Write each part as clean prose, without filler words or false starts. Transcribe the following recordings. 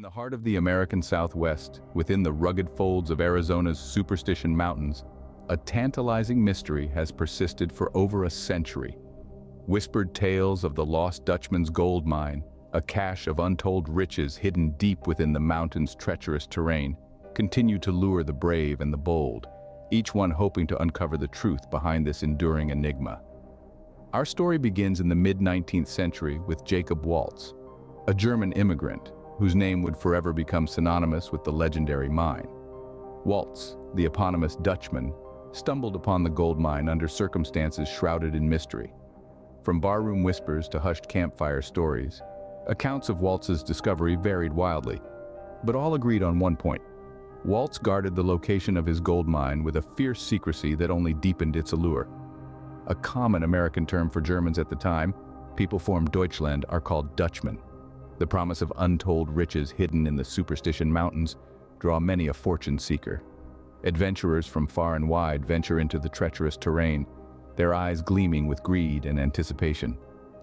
In the heart of the American Southwest, within the rugged folds of Arizona's Superstition Mountains, a tantalizing mystery has persisted for over a century. Whispered tales of the Lost Dutchman's gold mine, a cache of untold riches hidden deep within the mountain's treacherous terrain, continue to lure the brave and the bold, each one hoping to uncover the truth behind this enduring enigma. Our story begins in the mid-19th century with Jacob Waltz, a German immigrant whose name would forever become synonymous with the legendary mine. Waltz, the eponymous Dutchman, stumbled upon the gold mine under circumstances shrouded in mystery. From barroom whispers to hushed campfire stories, accounts of Waltz's discovery varied wildly, but all agreed on one point. Waltz guarded the location of his gold mine with a fierce secrecy that only deepened its allure. A common American term for Germans at the time, people from Deutschland are called Dutchmen. The promise of untold riches hidden in the Superstition Mountains draw many a fortune seeker. Adventurers from far and wide venture into the treacherous terrain, their eyes gleaming with greed and anticipation.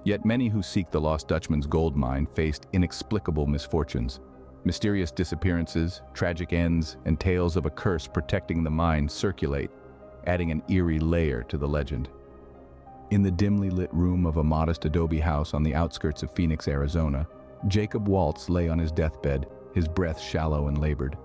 Yet many who seek the Lost Dutchman's gold mine faced inexplicable misfortunes. Mysterious disappearances, tragic ends, and tales of a curse protecting the mine circulate, adding an eerie layer to the legend. In the dimly lit room of a modest adobe house on the outskirts of Phoenix, Arizona, Jacob Waltz lay on his deathbed, his breath shallow and labored.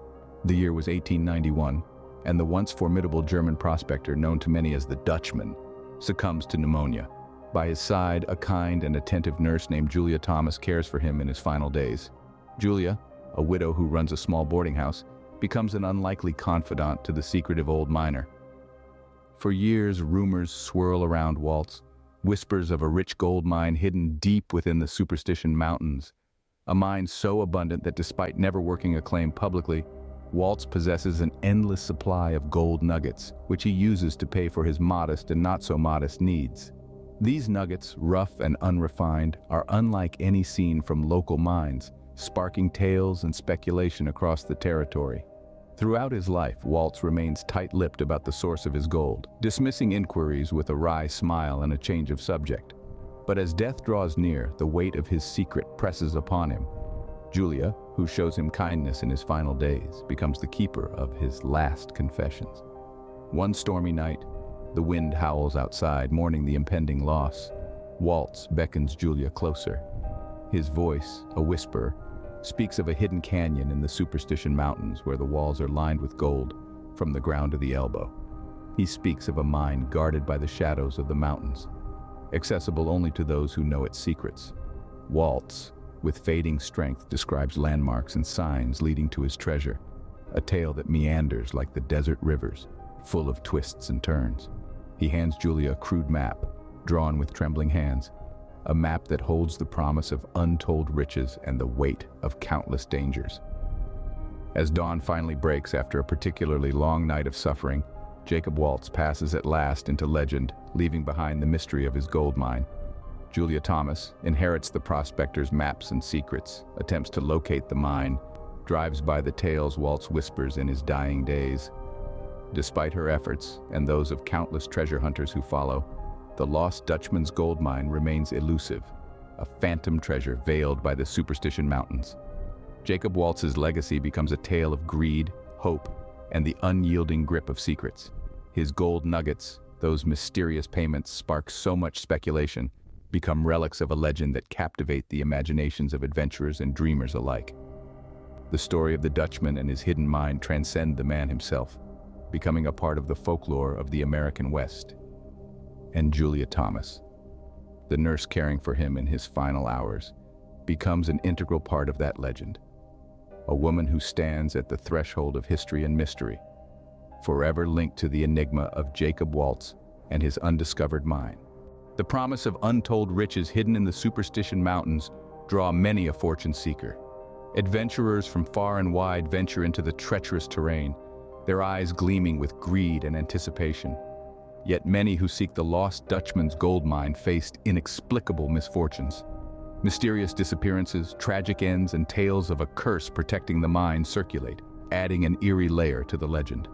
The year was 1891, and the once formidable German prospector known to many as the Dutchman succumbs to pneumonia. By his side, a kind and attentive nurse named Julia Thomas cares for him in his final days. Julia, a widow who runs a small boarding house, becomes an unlikely confidant to the secretive old miner. For years, rumors swirl around Waltz, whispers of a rich gold mine hidden deep within the Superstition Mountains. A mine so abundant that despite never working a claim publicly, Waltz possesses an endless supply of gold nuggets, which he uses to pay for his modest and not-so-modest needs. These nuggets, rough and unrefined, are unlike any seen from local mines, sparking tales and speculation across the territory. Throughout his life, Waltz remains tight-lipped about the source of his gold, dismissing inquiries with a wry smile and a change of subject. But as death draws near, the weight of his secret presses upon him. Julia, who shows him kindness in his final days, becomes the keeper of his last confessions. One stormy night, the wind howls outside, mourning the impending loss. Waltz beckons Julia closer. His voice, a whisper, speaks of a hidden canyon in the Superstition Mountains where the walls are lined with gold from the ground to the elbow. He speaks of a mine guarded by the shadows of the mountains, accessible only to those who know its secrets. Waltz, with fading strength, describes landmarks and signs leading to his treasure, a tale that meanders like the desert rivers, full of twists and turns. He hands Julia a crude map, drawn with trembling hands, a map that holds the promise of untold riches and the weight of countless dangers. As dawn finally breaks after a particularly long night of suffering, Jacob Waltz passes at last into legend, leaving behind the mystery of his gold mine. Julia Thomas inherits the prospector's maps and secrets, attempts to locate the mine, drives by the tales Waltz whispers in his dying days. Despite her efforts, and those of countless treasure hunters who follow, the Lost Dutchman's gold mine remains elusive, a phantom treasure veiled by the Superstition Mountains. Jacob Waltz's legacy becomes a tale of greed, hope, and the unyielding grip of secrets. His gold nuggets, those mysterious payments spark so much speculation, become relics of a legend that captivate the imaginations of adventurers and dreamers alike. The story of the Dutchman and his hidden mine transcend the man himself, becoming a part of the folklore of the American West. And Julia Thomas, the nurse caring for him in his final hours, becomes an integral part of that legend. A woman who stands at the threshold of history and mystery, forever linked to the enigma of Jacob Waltz and his undiscovered mine. The promise of untold riches hidden in the Superstition Mountains draw many a fortune seeker. Adventurers from far and wide venture into the treacherous terrain, their eyes gleaming with greed and anticipation. Yet many who seek the Lost Dutchman's gold mine faced inexplicable misfortunes. Mysterious disappearances, tragic ends, and tales of a curse protecting the mine circulate, adding an eerie layer to the legend.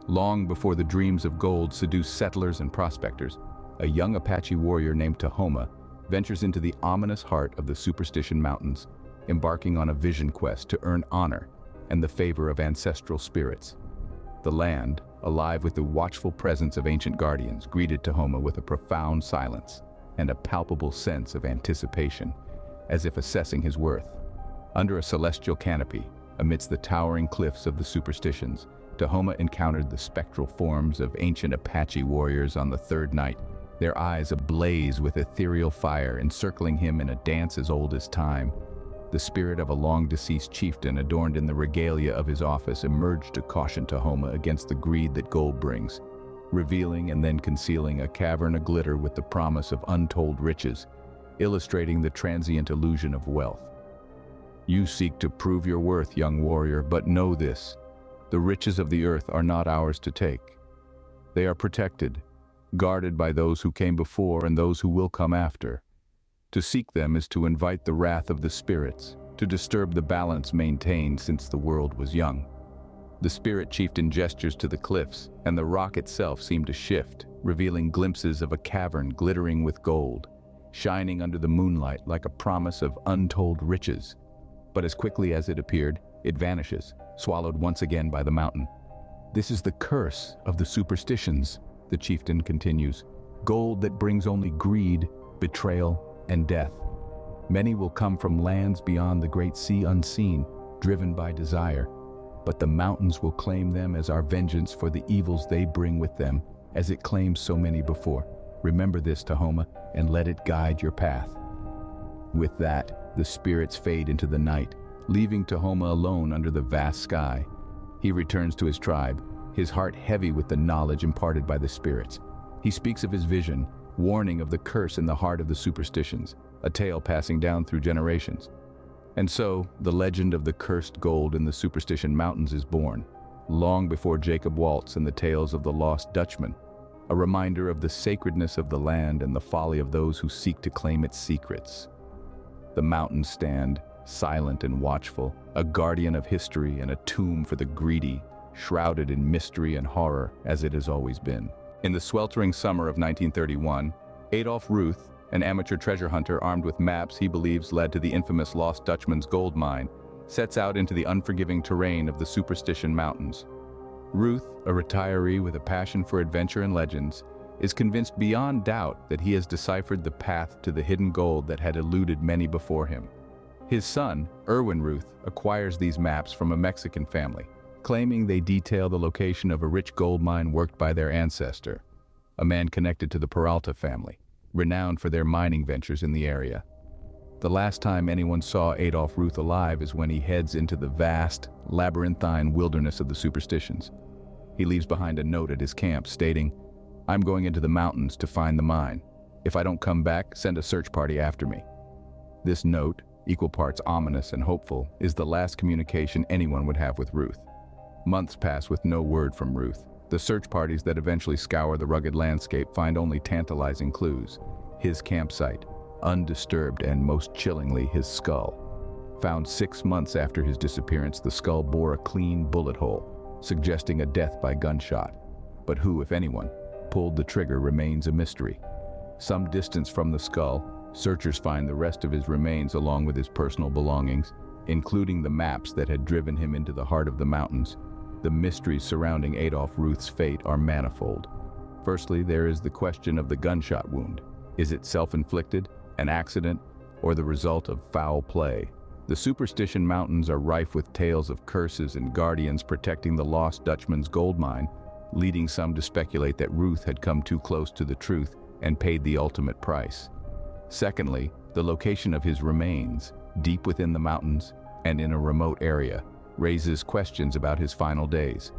Long before the dreams of gold seduce settlers and prospectors, a young Apache warrior named Tahoma ventures into the ominous heart of the Superstition Mountains, embarking on a vision quest to earn honor and the favor of ancestral spirits. The land, alive with the watchful presence of ancient guardians, greeted Tahoma with a profound silence and a palpable sense of anticipation, as if assessing his worth. Under a celestial canopy, amidst the towering cliffs of the Superstitions, Tahoma encountered the spectral forms of ancient Apache warriors on the third night, their eyes ablaze with ethereal fire, encircling him in a dance as old as time. The spirit of a long-deceased chieftain, adorned in the regalia of his office, emerged to caution Tahoma against the greed that gold brings, revealing and then concealing a cavern aglitter with the promise of untold riches, illustrating the transient illusion of wealth. You seek to prove your worth, young warrior, but know this: the riches of the earth are not ours to take. They are protected, guarded by those who came before and those who will come after. To seek them is to invite the wrath of the spirits, to disturb the balance maintained since the world was young. The spirit chieftain gestures to the cliffs, and the rock itself seemed to shift, revealing glimpses of a cavern glittering with gold, shining under the moonlight like a promise of untold riches. But as quickly as it appeared, it vanishes, swallowed once again by the mountain. This is the curse of the Superstitions, the chieftain continues. Gold that brings only greed, betrayal, and death. Many will come from lands beyond the great sea unseen, driven by desire. But the mountains will claim them as our vengeance for the evils they bring with them, as it claims so many before. Remember this, Tahoma, and let it guide your path. With that, the spirits fade into the night, leaving Tahoma alone under the vast sky. He returns to his tribe, his heart heavy with the knowledge imparted by the spirits. He speaks of his vision, warning of the curse in the heart of the Superstitions, a tale passing down through generations. And so, the legend of the cursed gold in the Superstition Mountains is born, long before Jacob Waltz and the tales of the Lost Dutchman, a reminder of the sacredness of the land and the folly of those who seek to claim its secrets. The mountains stand, silent and watchful, a guardian of history and a tomb for the greedy, shrouded in mystery and horror as it has always been. In the sweltering summer of 1931, Adolf Ruth, an amateur treasure hunter armed with maps he believes led to the infamous Lost Dutchman's gold mine, sets out into the unforgiving terrain of the Superstition Mountains. Ruth, a retiree with a passion for adventure and legends, is convinced beyond doubt that he has deciphered the path to the hidden gold that had eluded many before him. His son, Erwin Ruth, acquires these maps from a Mexican family, claiming they detail the location of a rich gold mine worked by their ancestor, a man connected to the Peralta family, renowned for their mining ventures in the area. The last time anyone saw Adolf Ruth alive is when he heads into the vast, labyrinthine wilderness of the Superstitions. He leaves behind a note at his camp stating, "I'm going into the mountains to find the mine. If I don't come back, send a search party after me." This note, equal parts ominous and hopeful, is the last communication anyone would have with Ruth. Months pass with no word from Ruth. The search parties that eventually scour the rugged landscape find only tantalizing clues. His campsite, undisturbed, and most chillingly, his skull. Found 6 months after his disappearance, the skull bore a clean bullet hole, suggesting a death by gunshot. But who, if anyone, pulled the trigger remains a mystery. Some distance from the skull, searchers find the rest of his remains along with his personal belongings, including the maps that had driven him into the heart of the mountains. The mysteries surrounding Adolf Ruth's fate are manifold. Firstly, there is the question of the gunshot wound. Is it self-inflicted, an accident, or the result of foul play? The Superstition Mountains are rife with tales of curses and guardians protecting the Lost Dutchman's gold mine, leading some to speculate that Ruth had come too close to the truth and paid the ultimate price. Secondly, the location of his remains, deep within the mountains and in a remote area, raises questions about his final days.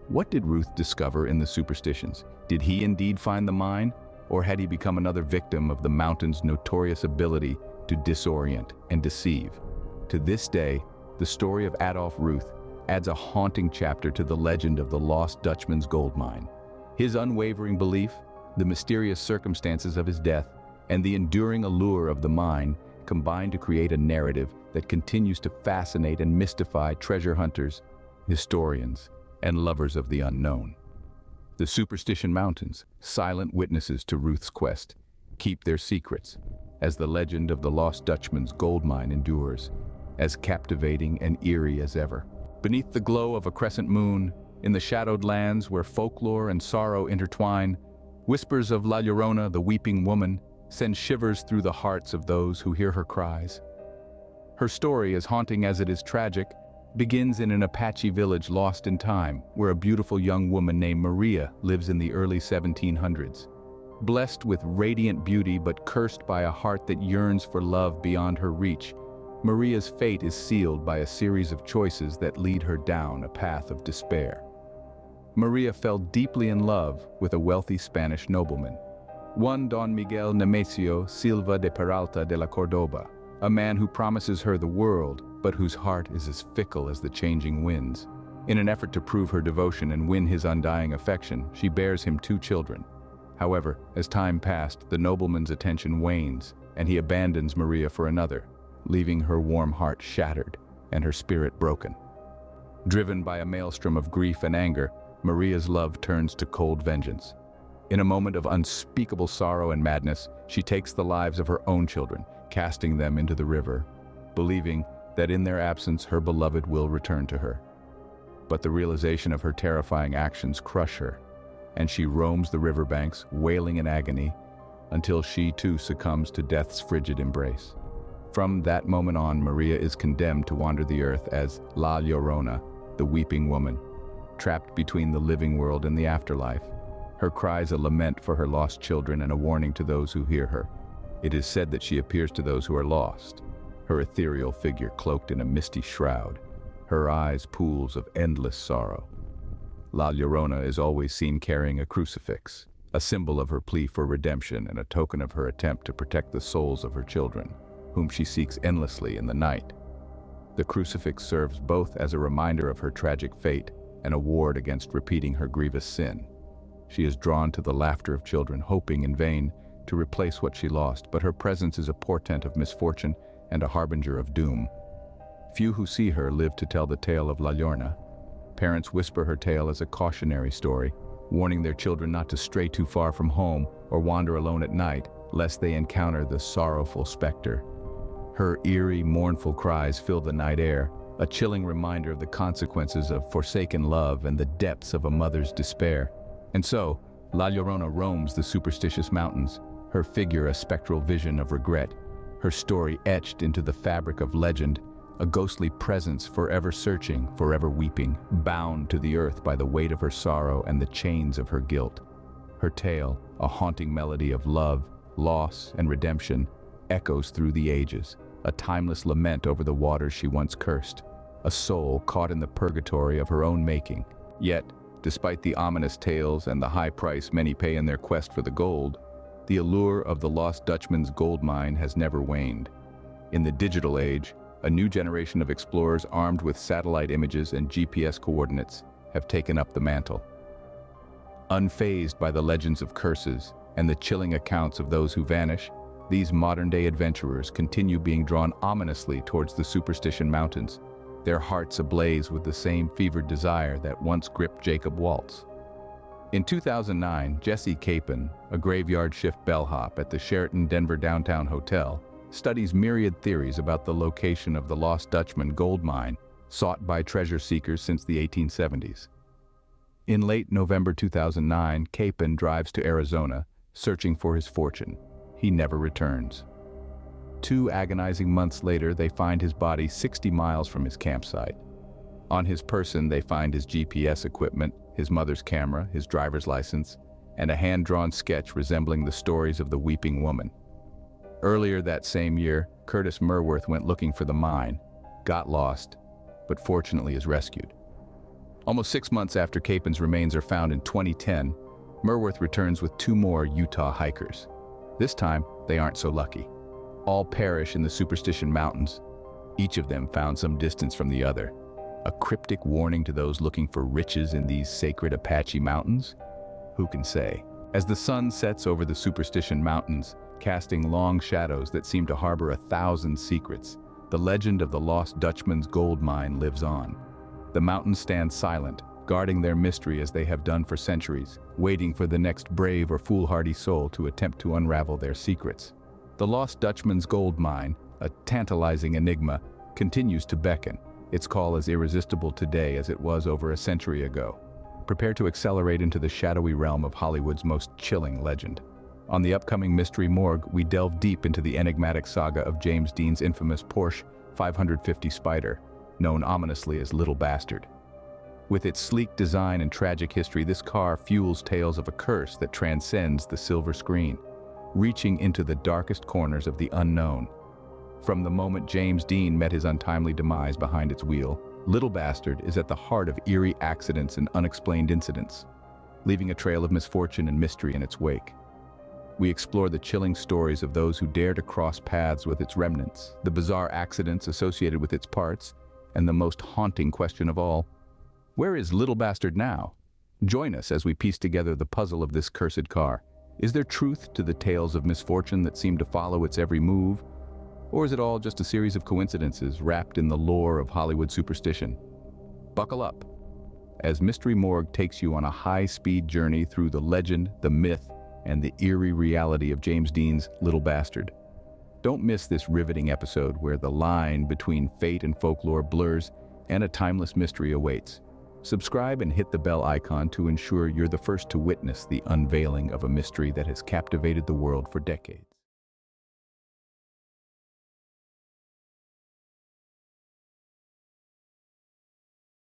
What did Ruth discover in the Superstitions? Did he indeed find the mine, or had he become another victim of the mountain's notorious ability to disorient and deceive? To this day, the story of Adolf Ruth adds a haunting chapter to the legend of the Lost Dutchman's gold mine. His unwavering belief, the mysterious circumstances of his death, and the enduring allure of the mine combine to create a narrative that continues to fascinate and mystify treasure hunters, historians, and lovers of the unknown. The Superstition Mountains, silent witnesses to Ruth's quest, keep their secrets as the legend of the Lost Dutchman's gold mine endures. as captivating and eerie as ever. Beneath the glow of a crescent moon, in the shadowed lands where folklore and sorrow intertwine, whispers of La Llorona, the weeping woman, send shivers through the hearts of those who hear her cries. Her story, as haunting as it is tragic, begins in an Apache village lost in time, where a beautiful young woman named Maria lives in the early 1700s. Blessed with radiant beauty but cursed by a heart that yearns for love beyond her reach, Maria's fate is sealed by a series of choices that lead her down a path of despair. Maria fell deeply in love with a wealthy Spanish nobleman, one Don Miguel Nemesio Silva de Peralta de la Cordoba, a man who promises her the world, but whose heart is as fickle as the changing winds. In an effort to prove her devotion and win his undying affection, she bears him 2 children. However, as time passed, the nobleman's attention wanes, and he abandons Maria for another, leaving her warm heart shattered and her spirit broken. Driven by a maelstrom of grief and anger, Maria's love turns to cold vengeance. In a moment of unspeakable sorrow and madness, she takes the lives of her own children, casting them into the river, believing that in their absence her beloved will return to her. But the realization of her terrifying actions crush her, and she roams the riverbanks, wailing in agony, until she too succumbs to death's frigid embrace. From that moment on, Maria is condemned to wander the earth as La Llorona, the weeping woman, trapped between the living world and the afterlife. Her cries a lament for her lost children and a warning to those who hear her. It is said that she appears to those who are lost, her ethereal figure cloaked in a misty shroud, her eyes pools of endless sorrow. La Llorona is always seen carrying a crucifix, a symbol of her plea for redemption and a token of her attempt to protect the souls of her children, whom she seeks endlessly in the night. The crucifix serves both as a reminder of her tragic fate and a ward against repeating her grievous sin. She is drawn to the laughter of children, hoping in vain to replace what she lost, but her presence is a portent of misfortune and a harbinger of doom. Few who see her live to tell the tale of La Llorona. Parents whisper her tale as a cautionary story, warning their children not to stray too far from home or wander alone at night, lest they encounter the sorrowful specter. Her eerie, mournful cries fill the night air, a chilling reminder of the consequences of forsaken love and the depths of a mother's despair. And so, La Llorona roams the superstitious mountains, her figure a spectral vision of regret, her story etched into the fabric of legend, a ghostly presence forever searching, forever weeping, bound to the earth by the weight of her sorrow and the chains of her guilt. Her tale, a haunting melody of love, loss, and redemption, echoes through the ages, a timeless lament over the waters she once cursed, a soul caught in the purgatory of her own making. Yet, despite the ominous tales and the high price many pay in their quest for the gold, the allure of the Lost Dutchman's gold mine has never waned. In the digital age, a new generation of explorers armed with satellite images and GPS coordinates have taken up the mantle. Unfazed by the legends of curses and the chilling accounts of those who vanish, these modern-day adventurers continue being drawn ominously towards the Superstition Mountains, their hearts ablaze with the same fevered desire that once gripped Jacob Waltz. In 2009, Jesse Capon, a graveyard shift bellhop at the Sheraton Denver Downtown Hotel, studies myriad theories about the location of the Lost Dutchman gold mine, sought by treasure seekers since the 1870s. In late November 2009, Capon drives to Arizona, searching for his fortune. He never returns. 2 agonizing months later, they find his body 60 miles from his campsite. On his person, they find his GPS equipment, his mother's camera, his driver's license, and a hand-drawn sketch resembling the stories of the weeping woman. Earlier that same year, Curtis Merworth went looking for the mine, got lost, but fortunately is rescued. Almost 6 months after Capon's remains are found in 2010, Merworth returns with 2 more Utah hikers. This time, they aren't so lucky. All perish in the Superstition Mountains, each of them found some distance from the other. A cryptic warning to those looking for riches in these sacred Apache mountains? Who can say? As the sun sets over the Superstition Mountains, casting long shadows that seem to harbor 1,000 secrets, the legend of the Lost Dutchman's gold mine lives on. The mountains stand silent, guarding their mystery as they have done for centuries, waiting for the next brave or foolhardy soul to attempt to unravel their secrets. The Lost Dutchman's gold mine, a tantalizing enigma, continues to beckon, its call as irresistible today as it was over a century ago. Prepare to accelerate into the shadowy realm of Hollywood's most chilling legend. On the upcoming Mystery Morgue, we delve deep into the enigmatic saga of James Dean's infamous Porsche 550 Spider, known ominously as Little Bastard. With its sleek design and tragic history, this car fuels tales of a curse that transcends the silver screen, reaching into the darkest corners of the unknown. From the moment James Dean met his untimely demise behind its wheel, Little Bastard is at the heart of eerie accidents and unexplained incidents, leaving a trail of misfortune and mystery in its wake. We explore the chilling stories of those who dare to cross paths with its remnants, the bizarre accidents associated with its parts, and the most haunting question of all: where is Little Bastard now? Join us as we piece together the puzzle of this cursed car. Is there truth to the tales of misfortune that seem to follow its every move? Or is it all just a series of coincidences wrapped in the lore of Hollywood superstition? Buckle up, as Mystery Morgue takes you on a high-speed journey through the legend, the myth, and the eerie reality of James Dean's Little Bastard. Don't miss this riveting episode where the line between fate and folklore blurs and a timeless mystery awaits. Subscribe and hit the bell icon to ensure you're the first to witness the unveiling of a mystery that has captivated the world for decades.